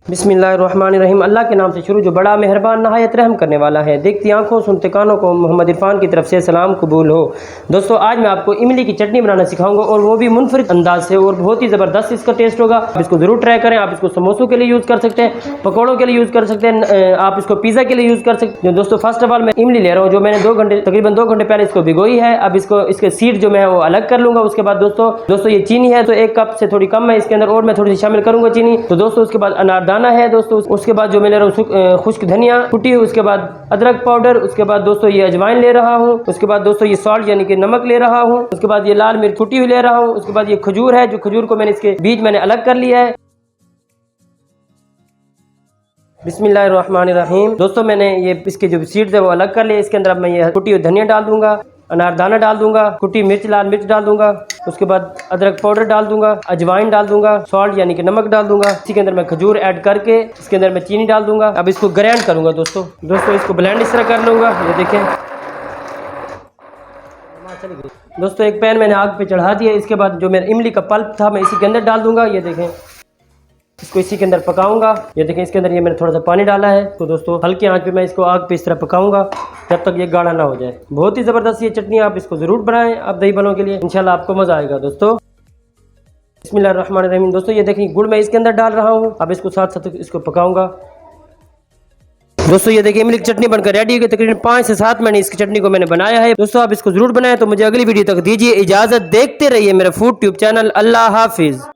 बिस्मिल्लाहिर्रहमानिर्रहीम। अल्लाह के नाम से शुरू जो बड़ा मेहरबान नहायत रहम करने वाला है। देखती आंखों सुनते कानों को मोहम्मद इरफान की तरफ से सलाम कबूल हो। दोस्तों आज मैं आपको इमली की चटनी बनाना सिखाऊंगा और वो भी मुनफरिद अंदाज से और बहुत ही ज़बरदस्त इसका टेस्ट होगा। आप इसको ज़रूर ट्राई करें। आप इसको समोसों के लिए यूज़ कर सकते हैं, पकौड़ों के लिए यूज़ कर सकते हैं, आप इसको पिज़्ज़ा के लिए यूज़ कर सकते हैं। दोस्तों फर्स्ट ऑफ ऑल मैं इमली ले रहा हूँ जो मैंने तकरीबन 2 घंटे पहले इसको भिगोई है। अब इसके सीड जो मैं वो अलग कर लूँगा। उसके बाद दोस्तों ये चीनी है तो 1 कप से थोड़ी कम है इसके अंदर, और मैं थोड़ी सी शामिल करूँगा चीनी। तो दोस्तों उसके बाद अनारदाना है दोस्तों, उसके बाद जो मैं ले रहा हूँ खुश्क धनिया कुटी हुई, उसके बाद अदरक पाउडर, उसके बाद दोस्तों ये अजवाइन ले रहा हूँ, उसके बाद दोस्तों ये सॉल्ट यानी कि नमक ले रहा हूँ, उसके बाद ये लाल मिर्च कुटी हुई ले रहा हूँ, उसके बाद ये खजूर है जो खजूर को मैंने इसके बीज मैंने अलग कर लिया है। बिस्मिल्लाहिर्रहमानिर्रहीम। दोस्तों मैंने ये इसके जो सीड्स है वो अलग कर लिए। इसके अंदर अब मैं ये कुटी हुई धनिया डाल दूंगा, अनारदाना डाल दूंगा, कुटी मिर्च लाल मिर्च डाल दूंगा, उसके बाद अदरक पाउडर डाल दूंगा, अजवाइन डाल दूंगा, सॉल्ट यानी कि नमक डाल दूंगा। इसी के अंदर मैं खजूर ऐड करके इसके अंदर मैं चीनी डाल दूंगा। अब इसको ग्राइंड करूंगा दोस्तों इसको ब्लेंड इस तरह कर लूंगा। ये देखें दोस्तों एक पैन मैंने आग पे चढ़ा दिया। इसके बाद जो मेरा इमली का पल्प था मैं इसी के अंदर डाल दूंगा। ये देखें इसको इसी के अंदर पकाऊंगा। ये देखें इसके अंदर ये मैंने थोड़ा सा पानी डाला है। तो दोस्तों हल्की आंच पे मैं इसको आग पे इस तरह पकाऊंगा जब तक ये गाढ़ा ना हो जाए। बहुत ही ज़बरदस्त ये चटनी, आप इसको ज़रूर बनाएं आप दही बलों के लिए, इंशाल्लाह आपको मज़ा आएगा। दोस्तों बिस्मिल्लाहिर्रहमानिर्रहीम। दोस्तों ये देखें गुड़ मैं इसके अंदर डाल रहा हूँ। अब इसको साथ साथ इसको पकाऊंगा। दोस्तों ये देखिए इमली की चटनी बनकर रेडी हो गई। तकरीबन 5 से 7 महीने इसकी चटनी को मैंने बनाया है। दोस्तों आप इसको ज़रूर बनाएं। तो मुझे अगली वीडियो तक दीजिए इजाज़त। देखते रहिए मेरा फूड ट्यूब चैनल। अल्लाह हाफिज़।